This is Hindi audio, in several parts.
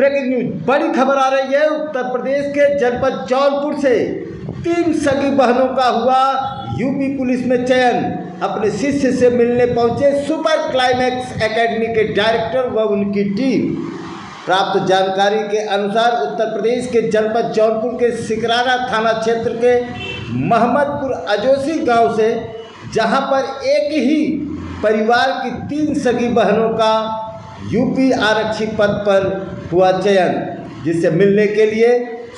ब्रेकिंग न्यूज, बड़ी खबर आ रही है। उत्तर प्रदेश के जनपद जौनपुर से 3 सगी बहनों का हुआ यूपी पुलिस में चयन। अपने शिष्य से मिलने पहुंचे सुपर क्लाइमैक्स एकेडमी के डायरेक्टर व उनकी टीम। प्राप्त जानकारी के अनुसार उत्तर प्रदेश के जनपद जौनपुर के सिकराना थाना क्षेत्र के मोहम्मदपुर अजोसी गांव से, जहां पर एक ही परिवार की 3 सगी बहनों का यूपी आरक्षी पद पर हुआ चयन, जिससे मिलने के लिए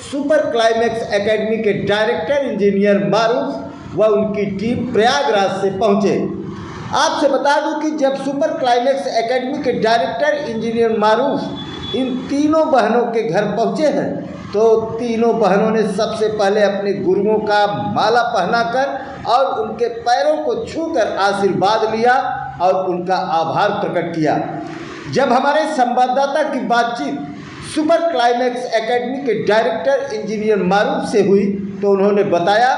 सुपर क्लाइमैक्स एकेडमी के डायरेक्टर इंजीनियर मारूफ व उनकी टीम प्रयागराज से पहुंचे। आपसे बता दूं कि जब सुपर क्लाइमैक्स एकेडमी के डायरेक्टर इंजीनियर मारूफ इन तीनों बहनों के घर पहुंचे हैं, तो तीनों बहनों ने सबसे पहले अपने गुरुओं का माला पहनाकर और उनके पैरों को छूकर आशीर्वाद लिया और उनका आभार प्रकट किया। जब हमारे संवाददाता की बातचीत सुपर क्लाइमैक्स एकेडमी के डायरेक्टर इंजीनियर मारूफ से हुई, तो उन्होंने बताया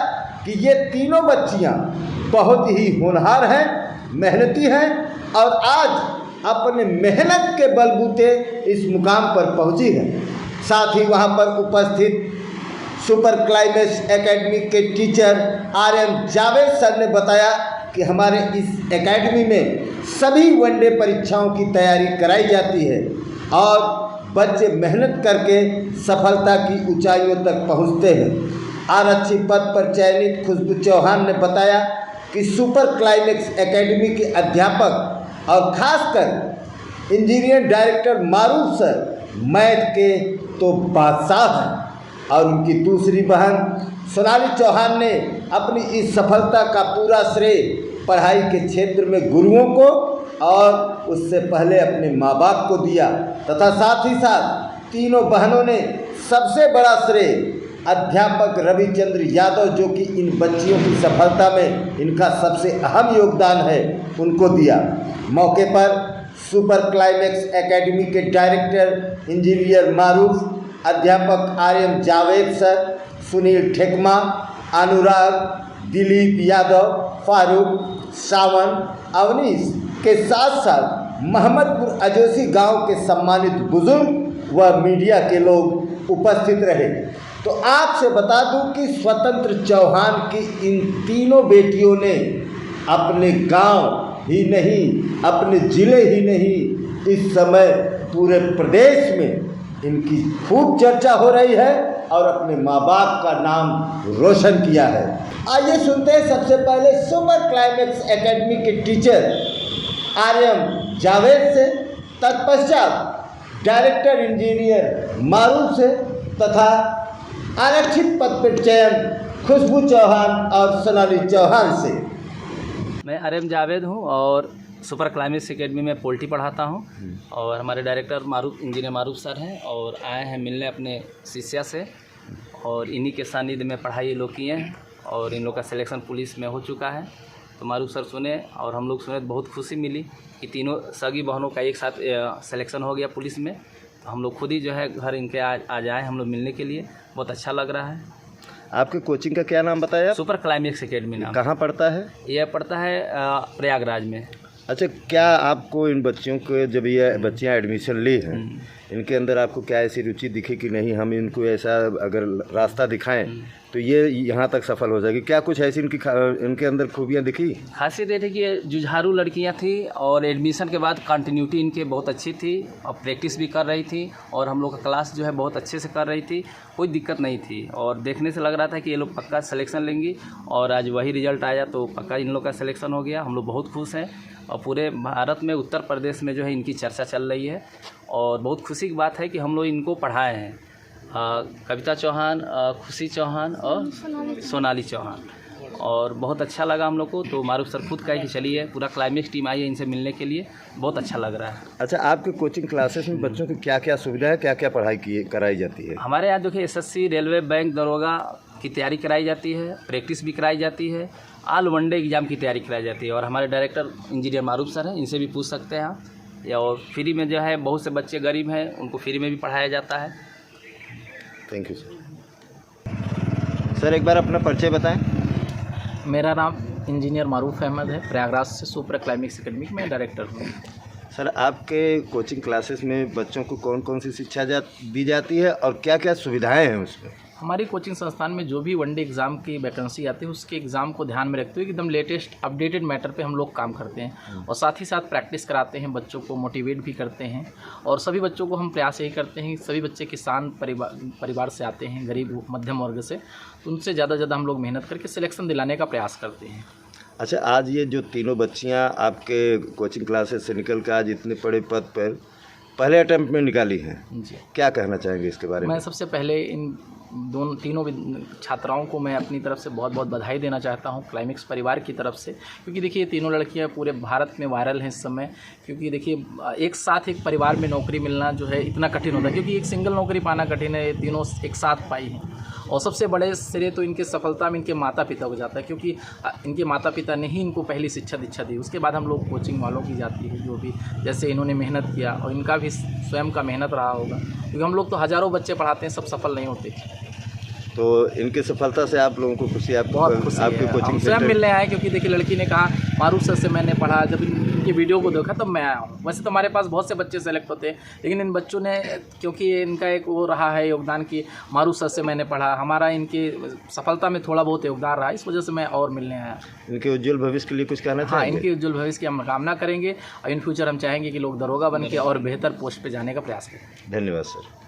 कि ये तीनों बच्चियां बहुत ही होनहार हैं, मेहनती हैं और आज अपने मेहनत के बलबूते इस मुकाम पर पहुंची हैं। साथ ही वहां पर उपस्थित सुपर क्लाइमैक्स एकेडमी के टीचर RM जावेद सर ने बताया कि हमारे इस एकेडमी में सभी वनडे परीक्षाओं की तैयारी कराई जाती है और बच्चे मेहनत करके सफलता की ऊंचाइयों तक पहुंचते हैं। आरक्षी पद पर चयनित खुशबू चौहान ने बताया कि सुपर क्लाइमैक्स एकेडमी के अध्यापक और खासकर इंजीनियर डायरेक्टर मारूफ सर मैथ के तो बादशाह हैं और उनकी दूसरी बहन सोनाली चौहान ने अपनी इस सफलता का पूरा श्रेय पढ़ाई के क्षेत्र में गुरुओं को और उससे पहले अपने माँ बाप को दिया, तथा साथ ही साथ तीनों बहनों ने सबसे बड़ा श्रेय अध्यापक रविचंद्र यादव, जो कि इन बच्चियों की सफलता में इनका सबसे अहम योगदान है, उनको दिया। मौके पर सुपर क्लाइमैक्स एकेडमी के डायरेक्टर इंजीनियर मारूफ, अध्यापक RM जावेद सर, सुनील ठेकमा, अनुराग, दिलीप यादव, फारूक, सावन, अवनीश के साथ साथ मोहम्मदपुर अजोसी गांव के सम्मानित बुजुर्ग व मीडिया के लोग उपस्थित रहे। तो आपसे बता दूं कि स्वतंत्र चौहान की इन तीनों बेटियों ने अपने गांव ही नहीं, अपने ज़िले ही नहीं, इस समय पूरे प्रदेश में इनकी खूब चर्चा हो रही है और अपने माँ बाप का नाम रोशन किया है। आइए सुनते हैं सबसे पहले सुपर क्लाइमैक्स एकेडमी के टीचर RM जावेद से, तत्पश्चात डायरेक्टर इंजीनियर मारूफ से तथा आरक्षित पद पर चयन खुशबू चौहान और सोनाली चौहान से। मैं RM जावेद हूँ और सुपर क्लाइमैक्स एकेडमी में पोल्ट्री पढ़ाता हूँ और हमारे डायरेक्टर इंजीनियर मारूफ सर हैं और आए हैं मिलने अपने शिष्या से और इन्हीं के सानिध्य में पढ़ाई ये लोग किए हैं और इन लोग का सिलेक्शन पुलिस में हो चुका है। तो मारूफ सर सुने और हम लोग सुने तो बहुत खुशी मिली कि तीनों सगी बहनों का एक साथ सिलेक्शन हो गया पुलिस में। तो हम लोग खुद ही जो है घर इनके आज आए हम लोग मिलने के लिए, बहुत अच्छा लग रहा है। आपके कोचिंग का क्या नाम बताया? सुपर क्लाइमैक्स एकेडमी नाम। कहाँ पढ़ता है? यह पढ़ता है प्रयागराज में। अच्छा, क्या आपको इन बच्चियों को, जब ये बच्चियां एडमिशन ली हैं, इनके अंदर आपको क्या ऐसी रुचि दिखी कि नहीं हम इनको ऐसा अगर रास्ता दिखाएं तो ये यहाँ तक सफल हो जाएगी? क्या कुछ ऐसी इनके अंदर खूबियाँ दिखी? खासियत ये थी कि ये जुझारू लड़कियाँ थी और एडमिशन के बाद कंटिन्यूटी इनके बहुत अच्छी थी और प्रैक्टिस भी कर रही थी और हम लोग का क्लास जो है बहुत अच्छे से कर रही थी, कोई दिक्कत नहीं थी और देखने से लग रहा था कि ये लोग पक्का सिलेक्शन लेंगी और आज वही रिजल्ट आया तो पक्का इन लोग का सिलेक्शन हो गया। हम लोग बहुत खुश हैं और पूरे भारत में उत्तर प्रदेश में जो है इनकी चर्चा चल रही है और बहुत खुशी की बात है कि हम लोग इनको पढ़ाए हैं। कविता चौहान, खुशी चौहान और सोनाली चौहान, और बहुत अच्छा लगा हम लोग को। तो मारूफ सर खुद कहे कि चलिए पूरा क्लाइमैक्स टीम आई है इनसे मिलने के लिए, बहुत अच्छा लग रहा है। अच्छा, आपके कोचिंग क्लासेस में बच्चों की क्या क्या सुविधा है, क्या क्या पढ़ाई कराई जाती है? हमारे यहाँ देखिए SSC, रेलवे, बैंक, दरोगा की तैयारी कराई जाती है, प्रैक्टिस भी कराई जाती है, ऑल वनडे एग्जाम की तैयारी कराई जाती है और हमारे डायरेक्टर इंजीनियर मारूफ सर हैं, इनसे भी पूछ सकते हैं आप। और फ्री में जो है बहुत से बच्चे गरीब हैं उनको फ्री में भी पढ़ाया जाता है। Thank you sir. एक बार अपना परिचय बताएं। मेरा नाम इंजीनियर मारूफ अहमद है, प्रयागराज से सुपर क्लाइमैक्स एकेडमी में डायरेक्टर हूँ। सर, आपके कोचिंग क्लासेस में बच्चों को कौन कौन सी शिक्षा दी जाती है और क्या क्या सुविधाएं हैं उसमें? हमारी कोचिंग संस्थान में जो भी वनडे एग्ज़ाम की वैकेंसी आती है उसके एग्ज़ाम को ध्यान में रखते हुए एकदम लेटेस्ट अपडेटेड मैटर पे हम लोग काम करते हैं और साथ ही साथ प्रैक्टिस कराते हैं, बच्चों को मोटिवेट भी करते हैं। और सभी बच्चों को हम प्रयास यही करते हैं, सभी बच्चे किसान परिवार से आते हैं, गरीब मध्यम वर्ग से, तो उनसे ज़्यादा हम लोग मेहनत करके सिलेक्शन दिलाने का प्रयास करते हैं। अच्छा, आज ये जो तीनों बच्चियां आपके कोचिंग क्लासेस से निकल कर आज इतने बड़े पद पर पहले अटेम्प्ट में निकाली हैं, जी, क्या कहना चाहेंगे इसके बारे में? मैं सबसे पहले इन तीनों छात्राओं को मैं अपनी तरफ से बहुत बहुत बधाई देना चाहता हूं, क्लाइमेक्स परिवार की तरफ से, क्योंकि देखिए तीनों लड़कियां पूरे भारत में वायरल हैं इस समय। क्योंकि देखिए एक साथ एक परिवार में नौकरी मिलना जो है इतना कठिन होता है, क्योंकि एक सिंगल नौकरी पाना कठिन है, ये तीनों एक साथ पाई हैं। और सबसे बड़े श्रेय तो इनके सफलता में इनके माता पिता को जाता है, क्योंकि इनके माता पिता ने ही इनको पहली शिक्षा दीक्षा दी, उसके बाद हम लोग कोचिंग वालों की जाती है, जो भी जैसे इन्होंने मेहनत किया और इनका भी स्वयं का मेहनत रहा होगा, क्योंकि हम लोग तो हज़ारों बच्चे पढ़ाते हैं, सब सफल नहीं होते। तो इनकी सफलता से आप लोगों को खुशी, बहुत खुशी आपके है। कोचिंग हम स्वयं मिलने आए, क्योंकि देखिए लड़की ने कहा मारूफ सर से मैंने पढ़ा, जब इनकी वीडियो को देखा तब मैं आया हूँ। वैसे तो हमारे पास बहुत से बच्चे सेलेक्ट होते हैं, लेकिन इन बच्चों ने, क्योंकि इनका एक वो रहा है योगदान कि मारूफ सर से मैंने पढ़ा, हमारा इनकी सफलता में थोड़ा बहुत योगदान रहा, इस वजह से मैं और मिलने आया। इनके उज्जवल भविष्य के लिए कुछ कहना हाँ, चाहेंगे? इनके उज्जवल भविष्य की हम कामना करेंगे और इन फ्यूचर हम चाहेंगे कि लोग दरोगा बन के और बेहतर पोस्ट पे जाने का प्रयास करें। धन्यवाद सर।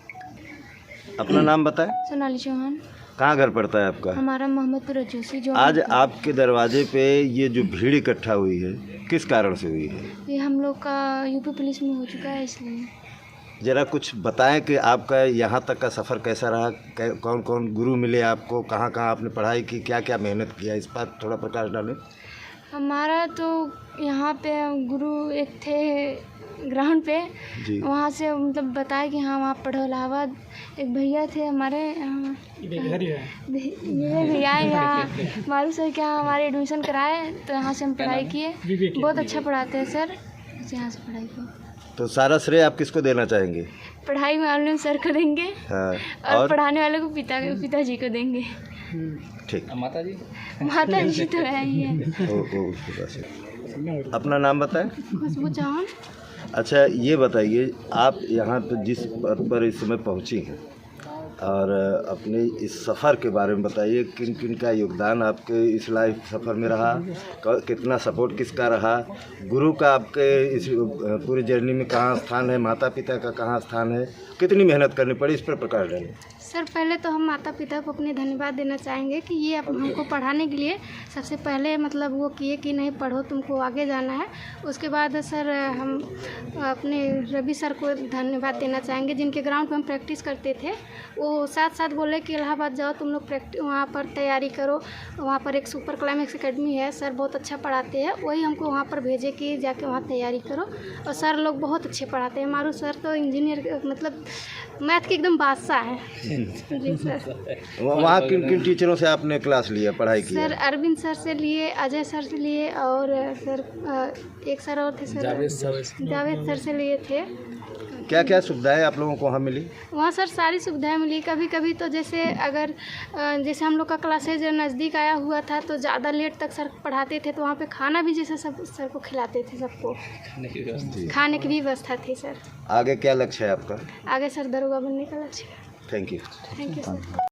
अपना नाम बताएं। सोनाली चौहान। कहाँ घर पड़ता है आपका? हमारा मोहम्मदपुर रजूसी। जो आज आपके दरवाजे पे ये जो भीड़ इकट्ठा हुई है, किस कारण से हुई है? ये हम लोग का यूपी पुलिस में हो चुका है, इसलिए। ज़रा कुछ बताएं कि आपका यहाँ तक का सफ़र कैसा रहा, कौन कौन गुरु मिले आपको, कहाँ कहाँ आपने पढ़ाई की, क्या क्या मेहनत किया, इस पर थोड़ा प्रकाश डालें। हमारा तो यहाँ पे गुरु एक थे ग्राउंड पे, वहाँ से मतलब बताया कि हाँ वहाँ पढ़ो। इलाहाबाद एक भैया थे हमारे, ये भैया यहाँ मारू सर के यहाँ हमारे एडमिशन कराए, तो यहाँ से हम पढ़ाई किए। बहुत अच्छा पढ़ाते हैं सर, यहाँ से पढ़ाई की। तो सारा श्रेय आप किसको देना चाहेंगे? पढ़ाई वाले सर को देंगे। हाँ, और पढ़ाने वाले को पिताजी को देंगे। ठीक। माता जी तो है ही है। उसके पास है। अपना नाम बताएं। खुशबू चौहान। अच्छा, ये बताइए आप यहाँ पे जिस पद पर इस समय पहुँची हैं और अपने इस सफ़र के बारे में बताइए, किन किन का योगदान आपके इस लाइफ सफ़र में रहा, कितना सपोर्ट किसका रहा, गुरु का आपके इस पूरी जर्नी में कहाँ स्थान है, माता पिता का कहाँ स्थान है, कितनी मेहनत करनी पड़ी, इस पर प्रकाश डालें। सर, पहले तो हम माता पिता को अपने धन्यवाद देना चाहेंगे कि ये हमको पढ़ाने के लिए सबसे पहले मतलब वो किए कि नहीं पढ़ो, तुमको आगे जाना है। उसके बाद सर हम अपने रवि सर को धन्यवाद देना चाहेंगे, जिनके ग्राउंड पर हम प्रैक्टिस करते थे। वो साथ साथ बोले कि इलाहाबाद जाओ तुम लोग, वहाँ पर तैयारी करो, वहाँ पर एक सुपर क्लाइमेक्स एकेडमी है, सर बहुत अच्छा पढ़ाते हैं। वही हमको वहाँ पर भेजे कि जाके वहाँ तैयारी करो, और सर लोग बहुत अच्छे पढ़ाते हैं। मारू सर तो इंजीनियर मतलब मैथ के एकदम बादशाह है। जी सर। वहाँ किन किन टीचरों से आपने क्लास लिया, पढ़ाई की? सर अरविंद सर से लिए, अजय सर से लिए, और सर एक सर और थे सर जावेद सर से लिए थे। क्या क्या सुविधाएं आप लोगों को वहाँ मिली? वहाँ सर सारी सुविधाएं मिली। कभी कभी तो जैसे अगर जैसे हम लोग का क्लासेज नज़दीक आया हुआ था तो ज़्यादा लेट तक सर पढ़ाते थे, तो वहाँ पे खाना भी जैसे सब सर को खिलाते थे, सबको खाने की भी व्यवस्था थी सर। आगे क्या लक्ष्य है आपका? आगे सर दरोगा बनने का लक्ष्य है। Thank you sir.